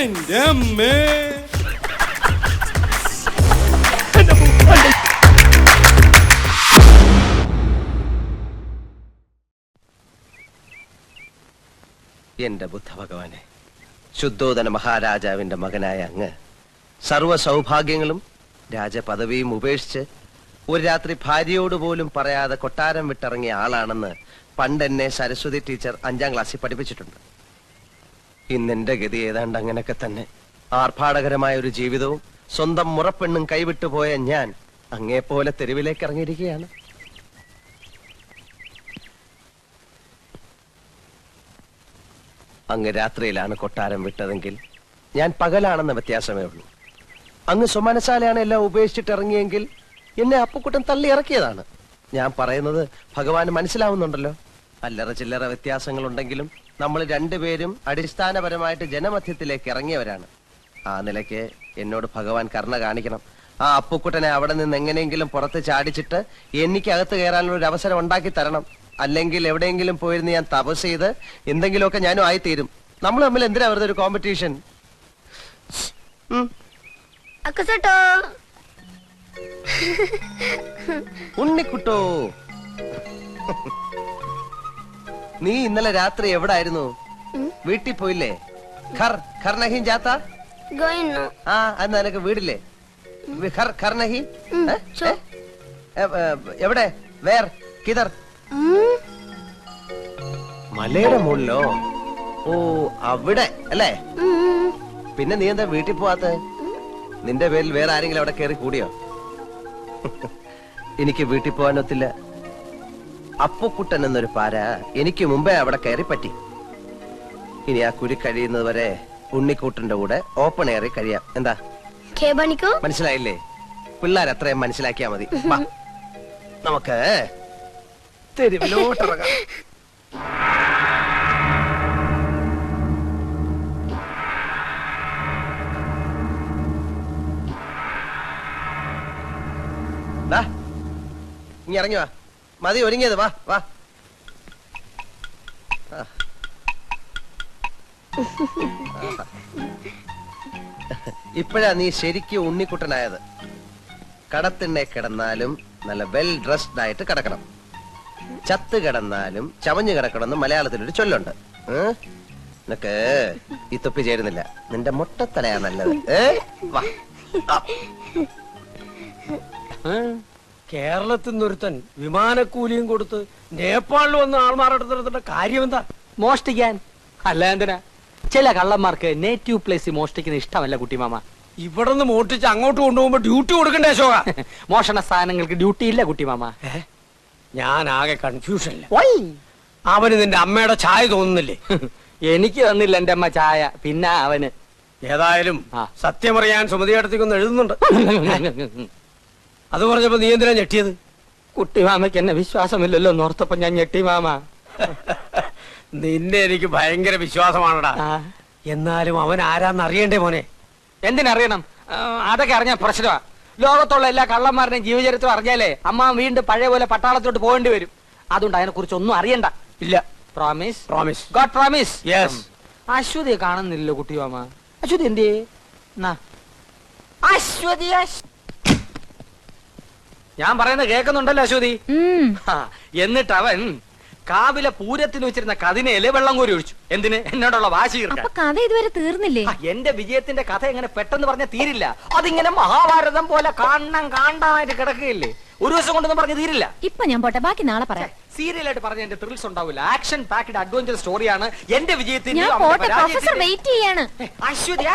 എന്റെ അമ്മേ. എന്റെ ബുദ്ധ ഭഗവാനെ, ശുദ്ധോദന മഹാരാജാവിന്റെ മകനായ അങ്ങ് സർവ സൗഭാഗ്യങ്ങളും രാജപദവിയും ഉപേക്ഷിച്ച് ഒരു രാത്രി ഭാര്യയോട് പോലും പറയാതെ കൊട്ടാരം വിട്ടിറങ്ങിയ ആളാണെന്ന് പണ്ടെന്നെ സരസ്വതി ടീച്ചർ 5ാം ക്ലാസ്സിൽ പഠിപ്പിച്ചിട്ടുണ്ട്. ഇന്നെന്റെ ഗതി ഏതാണ്ട് അങ്ങനെയൊക്കെ തന്നെ. ആർഭാടകരമായ ഒരു ജീവിതവും സ്വന്തം മുറപ്പെണ്ണും കൈവിട്ടുപോയ ഞാൻ അങ്ങേപ്പോലെ തെരുവിലേക്ക് ഇറങ്ങിയിരിക്കുകയാണ്. അങ്ങ് രാത്രിയിലാണ് കൊട്ടാരം വിട്ടതെങ്കിൽ ഞാൻ പകലാണെന്ന വ്യത്യാസമേ ഉള്ളൂ. അങ്ങ് സ്വമനസാലയാണ് എല്ലാം ഉപേക്ഷിച്ചിട്ട് ഇറങ്ങിയെങ്കിൽ എന്നെ അപ്പുക്കുട്ടൻ തള്ളി ഇറക്കിയതാണ്. ഞാൻ പറയുന്നത് ഭഗവാന് മനസ്സിലാവുന്നുണ്ടല്ലോ. അല്ലറ ചില്ലറ വ്യത്യാസങ്ങളുണ്ടെങ്കിലും നമ്മൾ രണ്ടുപേരും അടിസ്ഥാനപരമായിട്ട് ജനമധ്യത്തിലേക്ക് ഇറങ്ങിയവരാണ്. ആ നിലയ്ക്ക് എന്നോട് ഭഗവാൻ കരുണ കാണിക്കണം. ആ അപ്പുക്കുട്ടനെ അവിടെ നിന്ന് എങ്ങനെയെങ്കിലും പുറത്ത് ചാടിച്ചിട്ട് എനിക്കകത്ത് കയറാനുള്ള ഒരു അവസരം ഉണ്ടാക്കി തരണം. അല്ലെങ്കിൽ എവിടെയെങ്കിലും പോയിരുന്ന് ഞാൻ തപസ് ചെയ്ത് എന്തെങ്കിലുമൊക്കെ ഞാനും ആയിത്തീരും. നമ്മൾ തമ്മിൽ എന്തിനാ വെറുതെ ഒരു കോമ്പറ്റീഷൻ? ഉണ്ണിക്കുട്ടോ, നീ ഇന്നലെ രാത്രി എവിടായിരുന്നു? വീട്ടിൽ പോയില്ലേ? ഖർനഹീൻ ജാത്ത? ആ, അത് നിനക്ക് വീടില്ലേ? ഖർനഹീൻ എവിടെ? വേർ കിതർ? മലയുടെ മുകളിലോ? ഓ, അവിടെ അല്ലേ? പിന്നെ നീ എന്താ വീട്ടിൽ പോവാത്ത? നിന്റെ പേരിൽ വേറെ ആരെങ്കിലും അവിടെ കയറി കൂടിയോ? എനിക്ക് വീട്ടിൽ പോകാനൊത്തില്ല. അപ്പുക്കുട്ടൻ എന്നൊരു പാര എനിക്ക് മുമ്പേ അവിടെ കയറി പറ്റി. ഇനി ആ കുരി കഴിയുന്നത് വരെ ഉണ്ണിക്കൂട്ടന്റെ കൂടെ ഓപ്പൺ എയറിൽ കഴിയാം. എന്താ മനസ്സിലായില്ലേ? പിള്ളേർ അത്രയും മനസ്സിലാക്കിയാ മതി. നമുക്ക് തെരുവിലോട്ടിറങ്ങാം. ഇനി ഇറങ്ങി വാ. മതി ഒരുങ്ങിയത്. വാ വാ. ഇപ്പോഴാ നീ ശരിക്കും ഉണ്ണിക്കുട്ടനായത്. കടത്തിണ്ണെ കിടന്നാലും നല്ല വെൽ ഡ്രസ്ഡ് ആയിട്ട് കിടക്കണം. ചത്ത് കിടന്നാലും ചമഞ്ഞു കിടക്കണമെന്ന് മലയാളത്തിലൊരു ചൊല്ലുണ്ട്. നിനക്ക് ഈ തൊപ്പി ചേരുന്നില്ല. നിന്റെ മുട്ടത്തലയാ നല്ലത്. കേരളത്തിൽ നിന്നൊരുത്തൻ വിമാനക്കൂലിയും കൊടുത്ത് നേപ്പാളിൽ വന്ന ആൾമാരെടുത്തിടത്തിന്റെ കാര്യം എന്താ? മോഷ്ടിക്കാൻ. അല്ല എന്തിനാ? ചില കള്ളന്മാർക്ക് നേറ്റീവ് പ്ലേസ് മോഷ്ടിക്കുന്ന ഇഷ്ടമല്ല കുട്ടിമാമ. ഇവിടെ നിന്ന് മോഷ്ടിച്ച് അങ്ങോട്ട് കൊണ്ടുപോകുമ്പോ ഡ്യൂട്ടി കൊടുക്കണ്ടേ അശോക? മോഷണ സാധനങ്ങൾക്ക് ഡ്യൂട്ടി ഇല്ല കുട്ടിമാമ. ഞാൻ ആകെ കൺഫ്യൂഷനില്ല. അവന് നിന്റെ അമ്മയുടെ ചായ തോന്നുന്നില്ലേ? എനിക്ക് തന്നില്ല എന്റെ അമ്മ ചായ. പിന്നെ അവന് ഏതായാലും സത്യമറിയാൻ സുമതിയേട്ടത്തേക്കൊന്ന് എഴുതുന്നുണ്ട്. അത് പറഞ്ഞപ്പോ നീ എന്തിനാ ഞെട്ടിയത്? കുട്ടിമാമയ്ക്ക് എന്നെ വിശ്വാസമില്ലല്ലോ എന്നോർത്തപ്പോ ഞാൻ ഞെട്ടി മാമ. നിന്നെ എനിക്ക് ഭയങ്കര വിശ്വാസമാണടാ. എന്നാലും അവൻ ആരാന്ന് അറിയണ്ടേ മോനെ? എന്തിനറിയണം? അതൊക്കെ അറിഞ്ഞ പ്രശ്നമാ. ലോകത്തുള്ള എല്ലാ കള്ളന്മാരുടെയും ജീവചരിത്രം അറിഞ്ഞാലേ അമ്മ വീണ്ടും പഴയ പോലെ പട്ടാളത്തോട്ട് പോകേണ്ടി വരും. അതുകൊണ്ട് അതിനെ കുറിച്ച് ഒന്നും അറിയണ്ട. ഇല്ല. Promise? Promise. God promise. Yes. അശ്വതിയെ കാണുന്നില്ലല്ലോ കുട്ടിമാമ. അശ്വതി എന്തേ? അശ്വതി ഞാൻ പറയുന്നത് കേൾക്കുന്നുണ്ടല്ലോ അശ്വതി? എന്നിട്ട് അവൻ കാവിലെ പൂരത്തിന് വെച്ചിരുന്ന കതിനയില് വെള്ളം കോരി ഒഴിച്ചു. എന്തിന്? എന്നോടുള്ള വാശി. കഥ ഇതുവരെ തീർന്നില്ലേ? എന്റെ വിജയത്തിന്റെ കഥ എങ്ങനെ പെട്ടെന്ന് പറഞ്ഞ തീരില്ല. അതിങ്ങനെ മഹാഭാരതം പോലെ കാണാനായിട്ട് കിടക്കുകയില്ലേ? ഒരു ദിവസം കൊണ്ടൊന്നും പറഞ്ഞ് തീരില്ല. ഇപ്പൊ ഞാൻ പോട്ടെ, ബാക്കി നാളെ പറയാം. സീരിയലായിട്ട് പറഞ്ഞ എന്റെ ത്രിൽസ് ഉണ്ടാവില്ല. ആക്ഷൻ പാക്ഡ് അഡ്വഞ്ചർ സ്റ്റോറിയാണ് എന്റെ വിജയത്തിന്റെ. അശ്വതി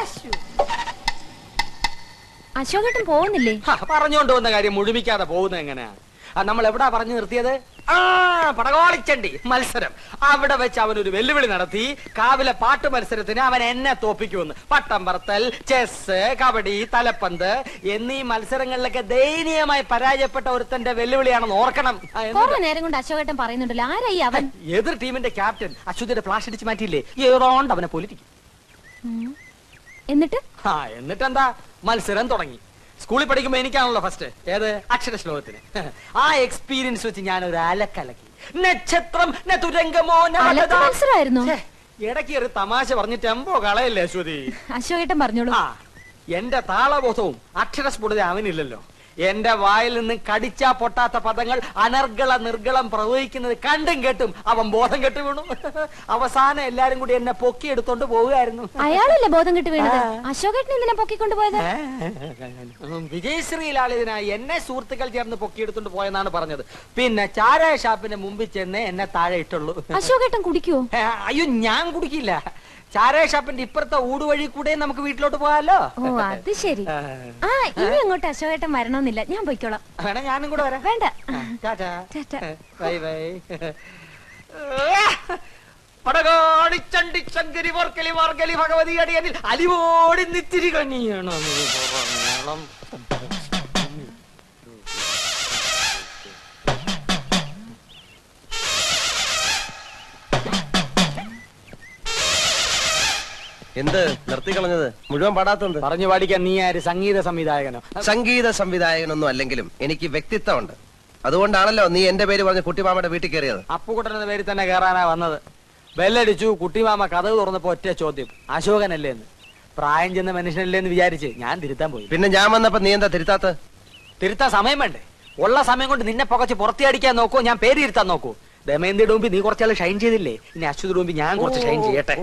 അശോകേട്ടൻ പോകുന്നില്ലേ? പറഞ്ഞുകൊണ്ട് വന്ന കാര്യം മുഴുമിക്കാതെ പോകുന്നത് എങ്ങനെയാ? നമ്മൾ എവിടാ പറഞ്ഞു നിർത്തിയത്? പടകോളിച്ചണ്ടി മത്സരം. അവിടെ വെച്ച് അവനൊരു വെല്ലുവിളി നടത്തി. കാവിലെ പാട്ട് മത്സരത്തിന് അവൻ എന്നെ തോപ്പിക്കുമെന്ന്. പട്ടം പറത്തൽ, ചെസ്, കബഡി, തലപ്പന്ത് എന്നീ മത്സരങ്ങളിലൊക്കെ ദയനീയമായി പരാജയപ്പെട്ട ഒരുത്തന്റെ വെല്ലുവിളിയാണെന്ന് ഓർക്കണം. നേരം കൊണ്ട് അശോകേട്ടൻ പറയുന്നുണ്ടല്ലോ, ആരായി അവൻ? എതിർ ടീമിന്റെ ക്യാപ്റ്റൻ അശ്വതിയുടെ ഫ്ലാഷ് അടിച്ച് മാറ്റിയില്ലേ? ഏതോണ്ട് അവനെ പൊലിറ്റിക്കും. എന്നിട്ടെന്താ? മത്സരം തുടങ്ങി. സ്കൂളിൽ പഠിക്കുമ്പോ എനിക്കാണല്ലോ ഫസ്റ്റ്. ഏത്? അക്ഷര ശ്ലോകത്തിന്. ആ എക്സ്പീരിയൻസ് വെച്ച് ഞാൻ ഒരു അലക്കലക്കി. നക്ഷത്രം ഇടയ്ക്ക് ഒരു തമാശ പറഞ്ഞ് ടെമ്പോ കളയല്ലേ അശ്വതി. അശോകേട്ടൻ പറഞ്ഞോളൂ. ആ എന്റെ താളബോധവും അക്ഷരസ്ഫുടത അവനില്ലല്ലോ. എന്റെ വായിൽ നിന്ന് കടിച്ചാ പൊട്ടാത്ത പദങ്ങൾ അനർഗള നിർഗളം പ്രവഹിക്കുന്നത് കണ്ടും കേട്ടും അവൻ ബോധം കെട്ട് വീണു. അവസാനം എല്ലാരും കൂടി എന്നെ പൊക്കിയെടുത്തോണ്ട് പോവുകയായിരുന്നു. അയാളല്ലേ ബോധം കിട്ടി വീണത്? അശോകേട്ടൻ എന്തിനാ പൊക്കിക്കൊണ്ട് പോയത്? വിജയശ്രീലാളിതനായി എന്നെ സുഹൃത്തുക്കൾ ചേർന്ന് പൊക്കിയെടുത്തോണ്ട് പോയെന്നാണ് പറഞ്ഞത്. പിന്നെ ചാരായ ഷാപ്പിന്റെ മുമ്പിൽ ചെന്ന് എന്നെ താഴെ ഇട്ടുള്ളൂ. അശോകേട്ടൻ കുടിക്കുവോ? അയ്യോ ഞാൻ കുടിക്കില്ല. ചാരായ ഷാപ്പിന്റെ ഇപ്പുറത്തെ ഊടുവഴി കൂടെ നമുക്ക് വീട്ടിലോട്ട് പോകാലോ. ഓ അത് ശരി. ആ ഇനി അങ്ങോട്ട് അശോകേട്ടൻ വരണമെന്നില്ല, ഞാൻ പോയിക്കോളാം. വേണേ ഞാനും കൂടെ വരാം. വേണ്ട. ടാറ്റാ. ടാറ്റാ. Bye bye. പടകാടിച്ചണ്ടി ചങ്കരി വർക്കലി വർക്കലി ഭഗവതി അടിയനിൽ അലിവോടി നിത്തിരി കണിയണം. എന്ത് നിർത്തി കളഞ്ഞത്? മുഴുവൻ പാടാത്തത് പറഞ്ഞു പാടിക്കാൻ നീ ആര്? സംഗീത സംവിധായകനോ? സംഗീത സംവിധായകനൊന്നും അല്ലെങ്കിലും എനിക്ക് വ്യക്തിത്വമുണ്ട്. അതുകൊണ്ടാണല്ലോ നീ എന്റെ പേര് പറഞ്ഞ് കുട്ടിമാമയുടെ വീട്ടിൽ കയറിയത്. അപ്പുകുട്ടന്റെ പേരിൽ തന്നെ കയറാനാ വന്നത്. ബെല്ലടിച്ചു. കുട്ടിമാമ കഥവ് തുറന്നപ്പോ ഒറ്റ ചോദ്യം, അശോകനല്ലേ എന്ന്. പ്രായം ചെന്ന മനുഷ്യനല്ലേ എന്ന് വിചാരിച്ച് ഞാൻ തിരുത്താൻ പോയി. പിന്നെ ഞാൻ വന്നപ്പോ നീ എന്താ തിരുത്താത്ത? തിരുത്താൻ സമയം വേണ്ടേ? ഉള്ള സമയം കൊണ്ട് നിന്നെ പുകച്ച് പുറത്തിയടിക്കാൻ നോക്കൂ, ഞാൻ പേര് തിരുത്താൻ നോക്കൂ. ദമയന്തിയുടെ മുമ്പ് നീ കുറച്ചാൾ ഷൈൻ ചെയ്തില്ലേ, ഇനി അശ്വതിയുടെ മുമ്പ് ഞാൻ കുറച്ച് ഷൈൻ ചെയ്യട്ടെ.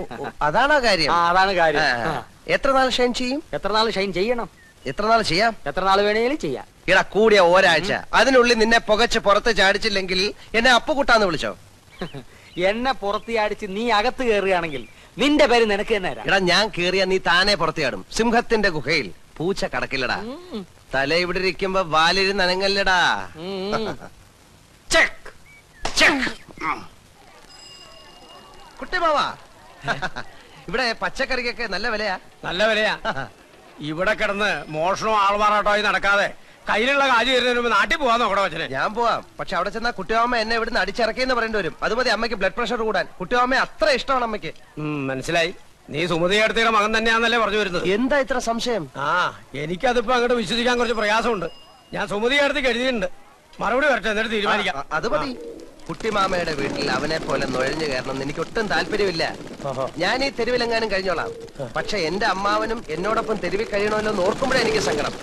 അതാണോ കാര്യം? അതാണ് കാര്യം. എത്ര നാൾ ഷൈൻ ചെയ്യും? എത്ര നാൾ ഷൈൻ ചെയ്യണം? എത്ര നാൾ ചെയ്യാം? എത്ര നാൾ വേണേലും ചെയ്യാം. ഇടാ കൂടിയ ഒരാഴ്ച. അതിനുള്ളിൽ നിന്നെ പുകച്ച് പുറത്ത് ചാടിച്ചില്ലെങ്കിൽ എന്നെ അപ്പുകുട്ടാന്ന് വിളിച്ചോ. എന്നെ പുറത്തിയാടിച്ച് നീ അകത്ത് കയറുകയാണെങ്കിൽ നിന്റെ പേര് നിനക്ക് തന്നെ തരാം. എടാ ഞാൻ കേറിയ നീ താനെ പുറത്തിയാടും. സിംഹത്തിന്റെ ഗുഹയിൽ പൂച്ച കടക്കില്ലടാ. തല ഇവിടെ ഇരിക്കുമ്പോ വാലിരുന്ന് അനങ്ങല്ലടാ. ചെക്ക് കുട്ടിമാവാ, ഇവിടെ പച്ചക്കറിക്കൊക്കെ നല്ല വിലയാ. നല്ല വിലയാ. ഇവിടെ കിടന്ന് മോഷണവും ആൾമാറാട്ടമായി നടക്കാതെ കയ്യിലുള്ള കാശ് തരുന്നതിന് മുമ്പ് നാട്ടിൽ പോവാൻ നോക്കണോ അച്ഛനെ? ഞാൻ പോവാം. പക്ഷെ അവിടെ ചെന്നാ കുട്ടിമാമ എന്നെ ഇവിടുന്ന് അടിച്ചിറക്കിയെന്ന് പറയേണ്ടി വരും. അതുമതി അമ്മയ്ക്ക് ബ്ലഡ് പ്രഷർ കൂടാൻ. കുട്ടിമാമയെ അത്ര ഇഷ്ടമാണ് അമ്മയ്ക്ക്. മനസ്സിലായി. നീ സുമതി അടുത്തയുടെ മകൻ തന്നെയാന്നല്ലേ പറഞ്ഞു വരുന്നത്? എന്താ ഇത്ര സംശയം? എനിക്കതിപ്പോ അങ്ങോട്ട് വിശ്വസിക്കാൻ കുറച്ച് പ്രയാസമുണ്ട്. ഞാൻ സുമതി അടുത്തേക്ക് എഴുതിയിട്ടുണ്ട്. മറുപടി വരട്ടെ, എന്നിട്ട് തീരുമാനിക്കാം. അത് മതി. കുട്ടിമാമയുടെ വീട്ടിൽ അവനെ പോലെ നുഴഞ്ഞു കയറണം എനിക്ക് ഒട്ടും താല്പര്യമില്ല. ഞാൻ ഈ തെരുവിലെങ്ങാനും കഴിഞ്ഞോളാം. പക്ഷെ എന്റെ അമ്മാവനും എന്നോടൊപ്പം തെരുവിൽ കഴിയണമല്ലോ എന്ന് ഓർക്കുമ്പോഴേ എനിക്ക് സങ്കടം.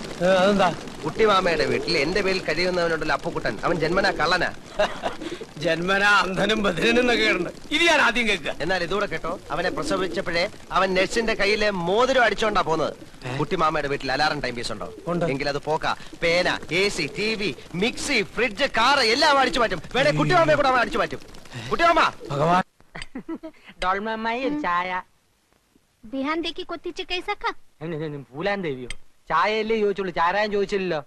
അതെന്താ? കുട്ടിമാമയുടെ വീട്ടിൽ എന്റെ പേരിൽ കഴിയുന്നവനുണ്ടല്ലോ അപ്പുക്കുട്ടൻ, അവൻ ജന്മനാ കള്ളനാ. ജന്മനാ അന്ധനും ബധിരനും എന്നൊക്കെ ഉണ്ട്. ഇത് ഞാൻ ആദ്യം കേൾക്കുക. എന്നാൽ ഇതൂടെ കേട്ടോ, അവനെ പ്രസവിച്ചപ്പോഴേ അവൻ നഴ്സിന്റെ കയ്യിലെ മോതിരം അടിച്ചോണ്ടാ പോന്നത്. കുട്ടിമാമയുടെ വീട്ടിൽ അലാറം ടൈം പീസ് ഉണ്ടോ? എങ്കിൽ അത് പോക്ക. പേന, AC, TV, mixie, fridge, car എല്ലാം അടിച്ചു മാറ്റും. വേണേ കുട്ടിമാമയെ കൂടെ അവൻ അടിച്ചു മാറ്റും. കുട്ടിമാമ ഭഗവാൻ. ഡോൾമമ്മായി ഒരു ചായ. बिहान देखी कोती चे कैसा खा പൂലാൻ ദേവിയോ? ചായയല്ലേ ചോദിച്ചുള്ളൂ, ചാരായം ചോദിച്ചില്ലല്ലോ.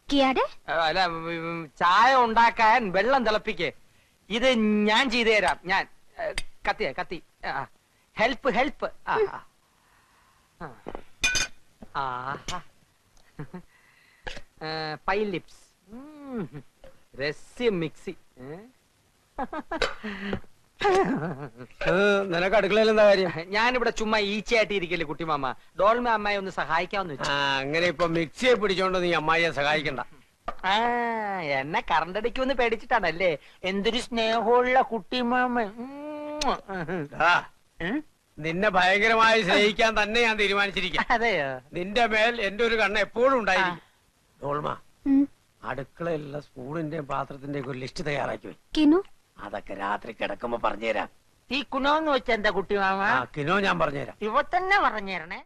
किया डे? അല്ല, ചായ ഉണ്ടാക്കാൻ വെള്ളം തിളപ്പിക്കേ. ഇത് ഞാൻ ചെയ്തു തരാം. ഞാൻ കത്തി ഹെൽപ്പ് ഹെൽപ്പ്. പൈ ലിപ്സ്, രസ്യം മിക്സി. നിനക്ക് അടുക്കളയിൽ എന്താ കാര്യം? ഞാനിവിടെ ചുമ്മാ ഈച്ചയായിട്ട് ഇരിക്കല്ലേ കുട്ടിമാമ. ഡോൾമ അമ്മായി ഒന്ന് സഹായിക്കാമെന്ന് വെച്ചു. അങ്ങനെ ഇപ്പൊ മിക്സിയെ പിടിച്ചോണ്ട് നീ അമ്മായിയെ സഹായിക്കണ്ട. എന്നെ കറണ്ടടിക്കുമെന്ന് പേടിച്ചിട്ടാണല്ലേ? എന്തൊരു സ്നേഹമുള്ള കുട്ടിമാമ. നിന്നെ ഭയങ്കരമായി സ്നേഹിക്കാൻ തന്നെ ഞാൻ തീരുമാനിച്ചിരിക്കാം. അതെയോ? നിന്റെ മേൽ എന്റെ ഒരു കണ്ണ് എപ്പോഴും ഉണ്ടായിരിക്കും. ഡോൾമ, അടുക്കളയിലുള്ള സ്പൂണിന്റെയും പാത്രത്തിന്റെയും ഒരു ലിസ്റ്റ് തയ്യാറാക്കി പോയി. किनु അതൊക്കെ രാത്രി കിടക്കുമ്പോ പറഞ്ഞുതരാം. ഈ കുണോന്ന് വെച്ച എന്താ കുട്ടിമാമ? കിനോ ഞാൻ പറഞ്ഞുതരാം. ഇവ തന്നെ പറഞ്ഞേരണേ.